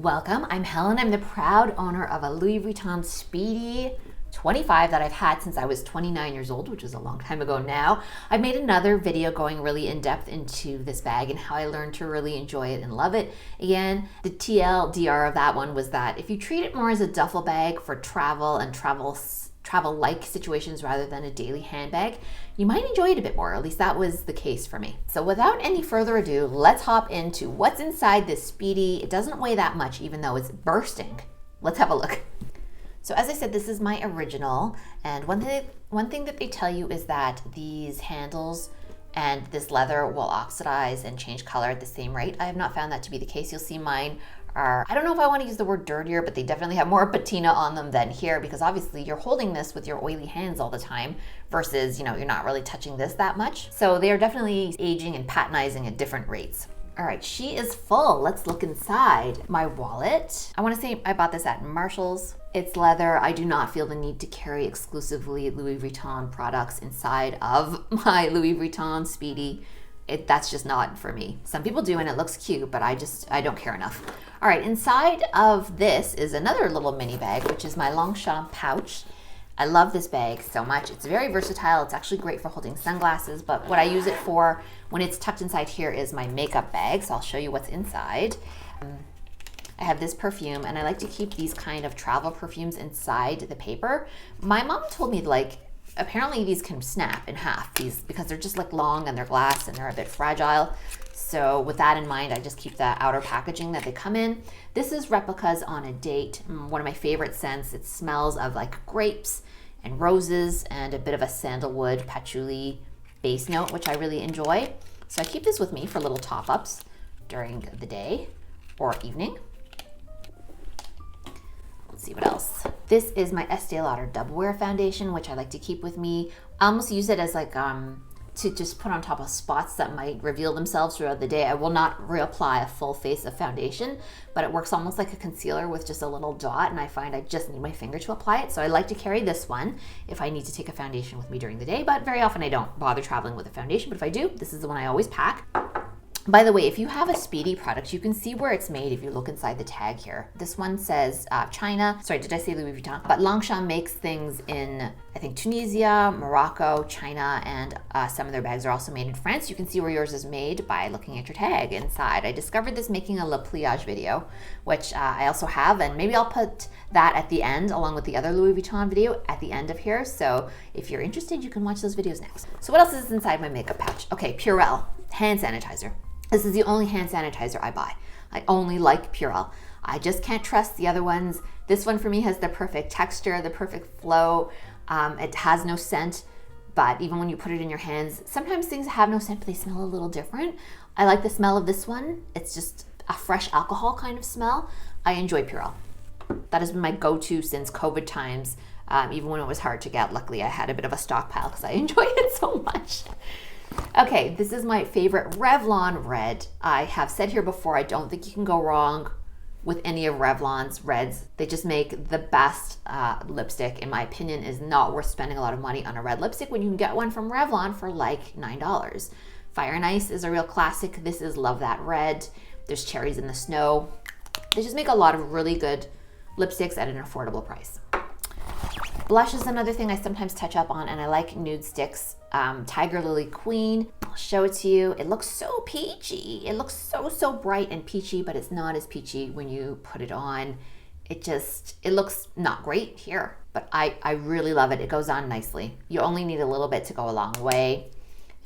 Welcome, I'm Helen. I'm the proud owner of a Louis Vuitton Speedy 25 that I've had since I was 29 years old, which is a long time ago now. I made another video going really in depth into this bag and how I learned to really enjoy it and love it. Again, the TLDR of that one was that if you treat it more as a duffel bag for travel and travel-like situations rather than a daily handbag, you might enjoy it a bit more. At least that was the case for me. So without any further ado, let's hop into what's inside this Speedy. It doesn't weigh that much, even though it's bursting. Let's have a look. So as I said, this is my original, and one thing that they tell you is that these handles and this leather will oxidize and change color at the same rate. I have not found that to be the case. You'll see mine are, I don't know if I want to use the word dirtier, but they definitely have more patina on them than here, because obviously you're holding this with your oily hands all the time versus, you're not really touching this that much. So they are definitely aging and patinizing at different rates. All right, she is full. Let's look inside. My wallet. I want to say I bought this at Marshall's. It's leather. I do not feel the need to carry exclusively Louis Vuitton products inside of my Louis Vuitton Speedy. That's just not for me. Some people do and it looks cute, but I don't care enough. All right, inside of this is another little mini bag, which is my Longchamp pouch. I love this bag so much. It's very versatile. It's actually great for holding sunglasses, but what I use it for when it's tucked inside here is my makeup bag. So I'll show you what's inside. I have this perfume, and I like to keep these kind of travel perfumes inside the paper. My mom told me apparently these can snap in half, because they're just long and they're glass and they're a bit fragile. So with that in mind, I just keep the outer packaging that they come in. This is Replicas on a Date, one of my favorite scents. It smells of grapes and roses and a bit of a sandalwood patchouli base note, which I really enjoy. So I keep this with me for little top-ups during the day or evening. Let's see what else. This is my Estee Lauder Double Wear Foundation, which I like to keep with me. I almost use it as to just put on top of spots that might reveal themselves throughout the day. I will not reapply a full face of foundation, but it works almost like a concealer with just a little dot, and I find I just need my finger to apply it. So I like to carry this one if I need to take a foundation with me during the day, but very often I don't bother traveling with a foundation, but if I do, this is the one I always pack. By the way, if you have a Speedy product, you can see where it's made if you look inside the tag here. This one says China. Sorry, did I say Louis Vuitton? But Longchamp makes things in, I think, Tunisia, Morocco, China, and some of their bags are also made in France. You can see where yours is made by looking at your tag inside. I discovered this making a Le Pliage video, which I also have, and maybe I'll put that at the end along with the other Louis Vuitton video at the end of here. So if you're interested, you can watch those videos next. So what else is inside my makeup pouch? Okay, Purell hand sanitizer. This is the only hand sanitizer I buy. I only like Purell. I just can't trust the other ones. This one for me has the perfect texture, the perfect flow. It has no scent, but even when you put it in your hands, sometimes things have no scent, but they smell a little different. I like the smell of this one. It's just a fresh alcohol kind of smell. I enjoy Purell. That has been my go-to since COVID times, even when it was hard to get. Luckily, I had a bit of a stockpile because I enjoyed it so much. Okay, this is my favorite Revlon red. I have said here before, I don't think you can go wrong with any of Revlon's reds. They just make the best lipstick. In my opinion, is not worth spending a lot of money on a red lipstick when you can get one from Revlon for like $9. Fire and Ice is a real classic. This is Love That Red. There's Cherries in the Snow. They just make a lot of really good lipsticks at an affordable price. Blush is another thing I sometimes touch up on, and I like nude sticks. Tiger Lily Queen, I'll show it to you. It looks so peachy. It looks so bright and peachy, but it's not as peachy when you put it on. It looks not great here, but I really love it. It goes on nicely. You only need a little bit to go a long way.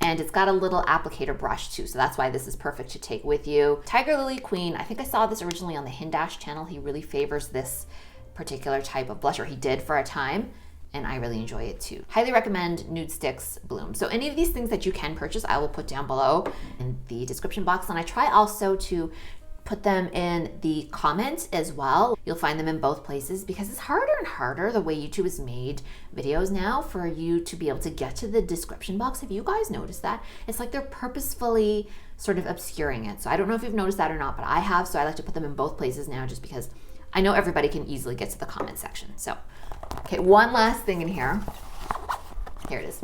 And it's got a little applicator brush too, so that's why this is perfect to take with you. Tiger Lily Queen, I think I saw this originally on the Hindash channel. He really favors this particular type of blush, or he did for a time, and I really enjoy it too. Highly recommend Nude Sticks Bloom. So any of these things that you can purchase, I will put down below in the description box, and I try also to put them in the comments as well. You'll find them in both places because it's harder and harder the way YouTube has made videos now for you to be able to get to the description box. Have you guys noticed that? It's like they're purposefully sort of obscuring it. So I don't know if you've noticed that or not, but I have, so I like to put them in both places now just because I know everybody can easily get to the comment section. So, okay, one last thing in here. Here it is.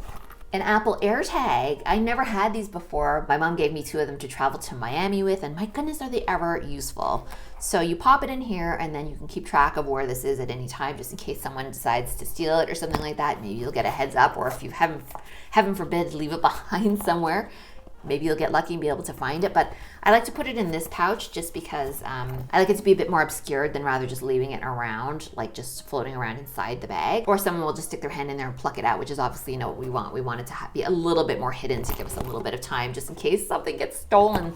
An Apple AirTag. I never had these before. My mom gave me 2 of them to travel to Miami with, and my goodness, are they ever useful. So you pop it in here, and then you can keep track of where this is at any time, just in case someone decides to steal it or something like that. Maybe you'll get a heads up, or if you heaven forbid, leave it behind somewhere, maybe you'll get lucky and be able to find it. But I like to put it in this pouch just because I like it to be a bit more obscured than rather just leaving it around, like just floating around inside the bag. Or someone will just stick their hand in there and pluck it out, which is obviously what we want. We want it to be a little bit more hidden to give us a little bit of time just in case something gets stolen,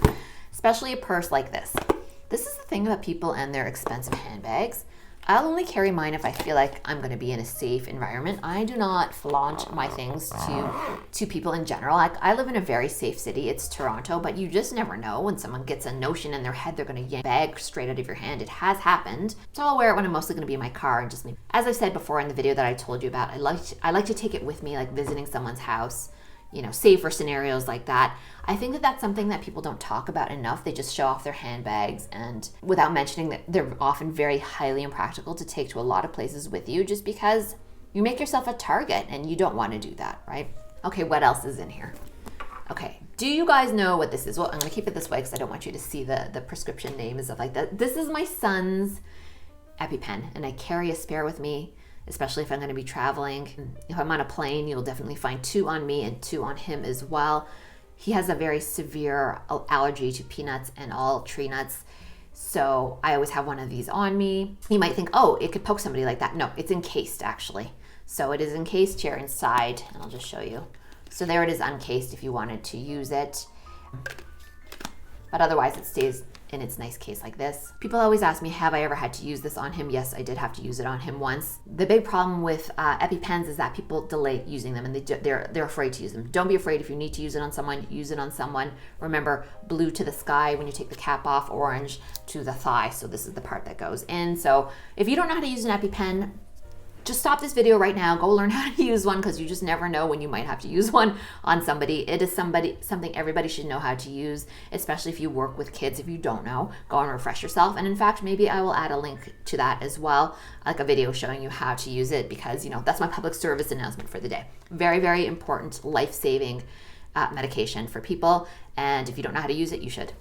especially a purse like this. This is the thing about people and their expensive handbags. I'll only carry mine if I feel like I'm going to be in a safe environment. I do not flaunt my things to people in general. Like, I live in a very safe city. It's Toronto, but you just never know when someone gets a notion in their head they're going to yank a bag straight out of your hand. It has happened. So I'll wear it when I'm mostly going to be in my car and just leave. As I've said before in the video that I told you about, I like to take it with me, like visiting someone's house. Safer scenarios like that. I think that that's something that people don't talk about enough. They just show off their handbags, and without mentioning that they're often very highly impractical to take to a lot of places with you, just because you make yourself a target and you don't want to do that, right? Okay, what else is in here? Okay, do you guys know what this is? Well, I'm going to keep it this way because I don't want you to see the prescription name and stuff like that. This is my son's EpiPen, and I carry a spare with me, especially if I'm going to be traveling. If I'm on a plane, you'll definitely find 2 on me and 2 on him as well. He has a very severe allergy to peanuts and all tree nuts, so I always have one of these on me. You might think, oh, it could poke somebody like that. No, it's encased actually. So it is encased here inside, and I'll just show you. So there it is uncased if you wanted to use it. But otherwise it stays in its nice case like this. People always ask me, have I ever had to use this on him? Yes, I did have to use it on him once. The big problem with EpiPens is that people delay using them, and they're afraid to use them. Don't be afraid. If you need to use it on someone, use it on someone. Remember, blue to the sky when you take the cap off, orange to the thigh. So this is the part that goes in. So if you don't know how to use an EpiPen, just stop this video right now, go learn how to use one, because you just never know when you might have to use one on somebody. It is something everybody should know how to use, especially if you work with kids. If you don't know, go and refresh yourself. And in fact, maybe I will add a link to that as well, like a video showing you how to use it, because that's my public service announcement for the day. Very, very important, life-saving medication for people. And if you don't know how to use it, you should.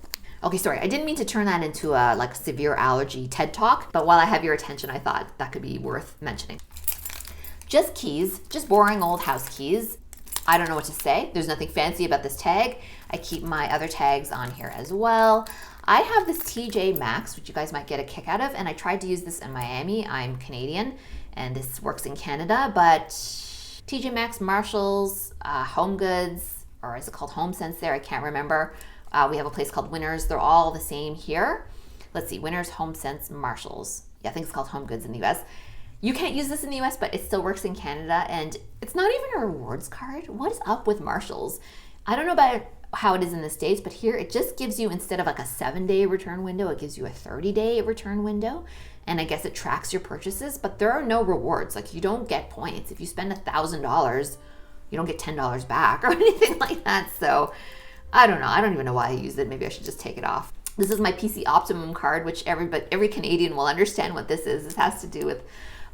Okay, sorry, I didn't mean to turn that into a severe allergy TED Talk, but while I have your attention, I thought that could be worth mentioning. Just keys, just boring old house keys. I don't know what to say. There's nothing fancy about this tag. I keep my other tags on here as well. I have this TJ Maxx, which you guys might get a kick out of, and I tried to use this in Miami. I'm Canadian, and this works in Canada, but TJ Maxx, Marshalls, Home Goods, or is it called Home Sense there? I can't remember. We have a place called Winners. They're all the same here. Let's see, Winners, Home Sense, Marshalls. Yeah, I think it's called Home Goods in the US. You can't use this in the US, but it still works in Canada, and it's not even a rewards card. What is up with Marshalls? I don't know about how it is in the States, but here it just gives you, instead of like a 7-day return window, it gives you a 30-day return window. And I guess it tracks your purchases, but there are no rewards. Like, you don't get points. If you spend $1,000, you don't get $10 back or anything like that. So I don't know. I don't even know why I use it. Maybe I should just take it off. This is my PC Optimum card, which every Canadian will understand what this is. This has to do with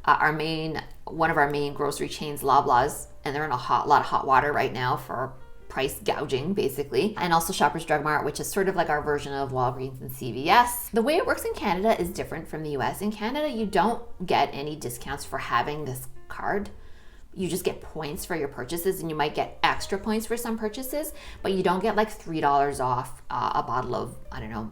one of our main grocery chains, Loblaws, and they're in a lot of hot water right now for price gouging, basically. And also Shoppers Drug Mart, which is sort of like our version of Walgreens and CVS. The way it works in Canada is different from the US. In Canada, you don't get any discounts for having this card. You just get points for your purchases, and you might get extra points for some purchases, but you don't get like $3 off a bottle of, I don't know,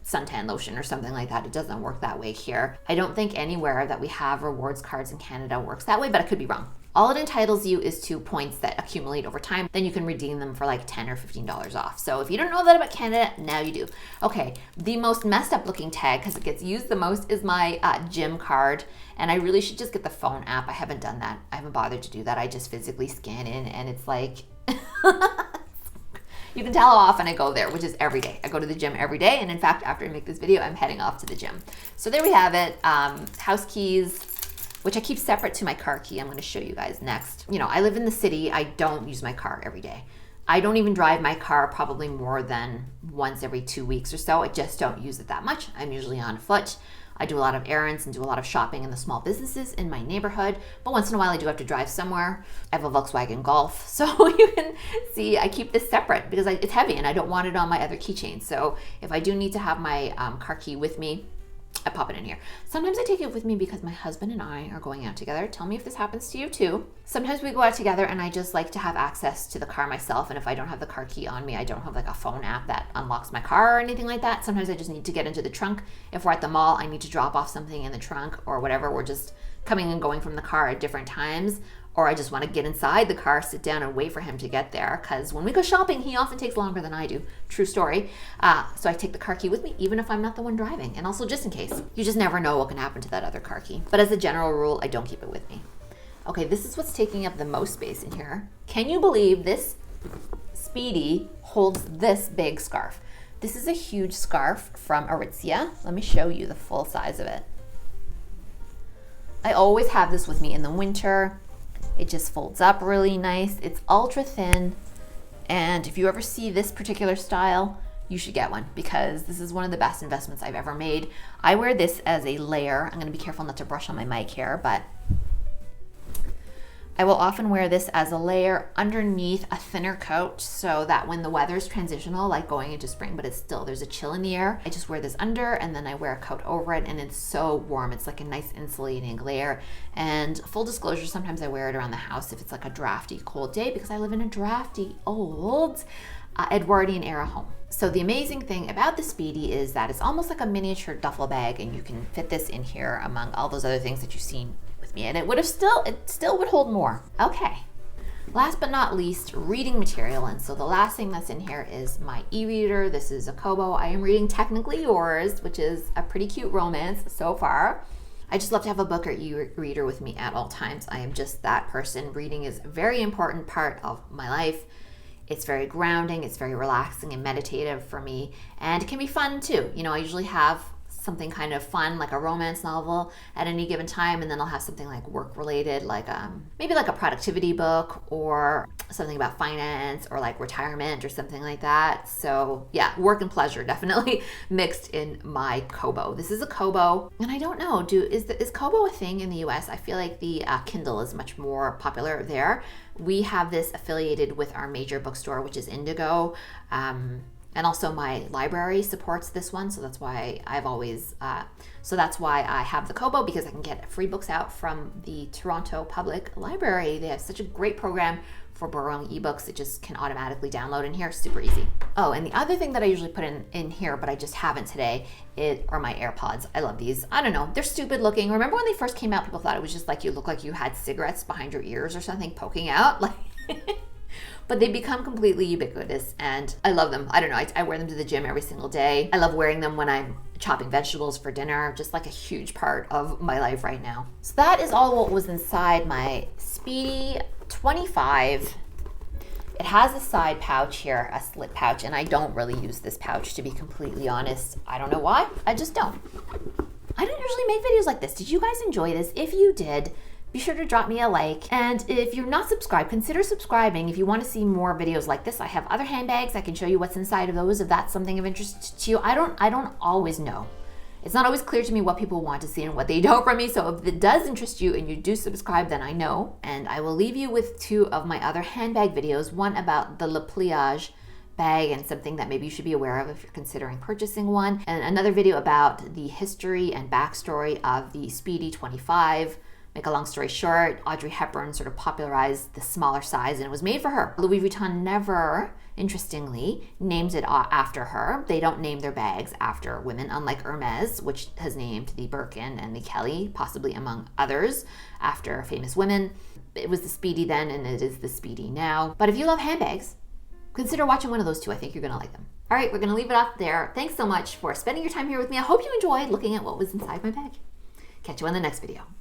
suntan lotion or something like that. It doesn't work that way here. I don't think anywhere that we have rewards cards in Canada works that way, but I could be wrong. All it entitles you is to points that accumulate over time. Then you can redeem them for like $10 or $15 off. So if you don't know that about Canada, now you do. Okay, the most messed up looking tag, because it gets used the most, is my gym card. And I really should just get the phone app. I haven't done that. I haven't bothered to do that. I just physically scan in, and it's like... You can tell how often I go there, which is every day. I go to the gym every day, and in fact, after I make this video, I'm heading off to the gym. So there we have it. House keys, which I keep separate to my car key. I'm going to show you guys next. I live in the city. I don't use my car every day. I don't even drive my car probably more than once every 2 weeks or so. I just don't use it that much. I'm usually on foot. I do a lot of errands and do a lot of shopping in the small businesses in my neighborhood, but once in a while I do have to drive somewhere. I have a Volkswagen Golf, so you can see I keep this separate because it's heavy and I don't want it on my other keychain. So if I do need to have my car key with me, I pop it in here. Sometimes I take it with me because my husband and I are going out together. Tell me if this happens to you too. Sometimes we go out together and I just like to have access to the car myself. And if I don't have the car key on me, I don't have like a phone app that unlocks my car or anything like that. Sometimes I just need to get into the trunk. If we're at the mall, I need to drop off something in the trunk or whatever. We're just coming and going from the car at different times. Or I just want to get inside the car, sit down and wait for him to get there. Because when we go shopping, he often takes longer than I do. True story. So I take the car key with me, even if I'm not the one driving. And also just in case. You just never know what can happen to that other car key. But as a general rule, I don't keep it with me. Okay, this is what's taking up the most space in here. Can you believe this Speedy holds this big scarf? This is a huge scarf from Aritzia. Let me show you the full size of it. I always have this with me in the winter. It just folds up really nice. It's ultra thin. And if you ever see this particular style, you should get one because this is one of the best investments I've ever made. I wear this as a layer. I'm gonna be careful not to brush on my mic here, but I will often wear this as a layer underneath a thinner coat so that when the weather's transitional, like going into spring, but it's still, there's a chill in the air, I just wear this under and then I wear a coat over it and it's so warm. It's like a nice insulating layer. And full disclosure, sometimes I wear it around the house if it's like a drafty cold day because I live in a drafty old Edwardian era home. So the amazing thing about the Speedy is that it's almost like a miniature duffel bag and you can fit this in here among all those other things that you've seen with me, and it still would hold more. Okay, last but not least, reading material. And so the last thing that's in here is my e-reader. This is a Kobo. I am reading Technically Yours, which is a pretty cute romance so far. I just love to have a book or e-reader with me at all times. I am just that person. Reading is a very important part of my life. It's very grounding, it's very relaxing and meditative for me, and it can be fun too. You know, I usually have something kind of fun, like a romance novel at any given time, and then I'll have something like work related, like maybe like a productivity book or something about finance or like retirement or something like that. So yeah, work and pleasure definitely mixed in my Kobo. This is a Kobo, and I don't know, is Kobo a thing in the US? I feel like the Kindle is much more popular there. We have this affiliated with our major bookstore, which is Indigo. And also my library supports this one, so that's why that's why I have the Kobo, because I can get free books out from the Toronto Public Library. They have such a great program for borrowing ebooks. It just can automatically download in here, super easy. Oh, and the other thing that I usually put in here, but I just haven't today, are my AirPods. I love these. I don't know, they're stupid looking. Remember when they first came out, people thought it was just like you look like you had cigarettes behind your ears or something poking out? Like. But they become completely ubiquitous and I love them. I don't know, I wear them to the gym every single day. I love wearing them when I'm chopping vegetables for dinner, just like a huge part of my life right now. So that is all what was inside my Speedy 25. It has a side pouch here, a slit pouch, and I don't really use this pouch, to be completely honest. I don't know why, I just don't. I don't usually make videos like this. Did you guys enjoy this? If you did, be sure to drop me a like. And if you're not subscribed, consider subscribing if you want to see more videos like this. I have other handbags. I can show you what's inside of those if that's something of interest to you. I don't always know. It's not always clear to me what people want to see and what they don't from me. So if it does interest you and you do subscribe, then I know. And I will leave you with 2 of my other handbag videos. One about the Le Pliage bag and something that maybe you should be aware of if you're considering purchasing one. And another video about the history and backstory of the Speedy 25. Make a long story short, Audrey Hepburn sort of popularized the smaller size and it was made for her. Louis Vuitton never, interestingly, names it after her. They don't name their bags after women, unlike Hermes, which has named the Birkin and the Kelly, possibly among others, after famous women. It was the Speedy then and it is the Speedy now. But if you love handbags, consider watching one of those 2. I think you're gonna like them. All right, we're gonna leave it off there. Thanks so much for spending your time here with me. I hope you enjoyed looking at what was inside my bag. Catch you on the next video.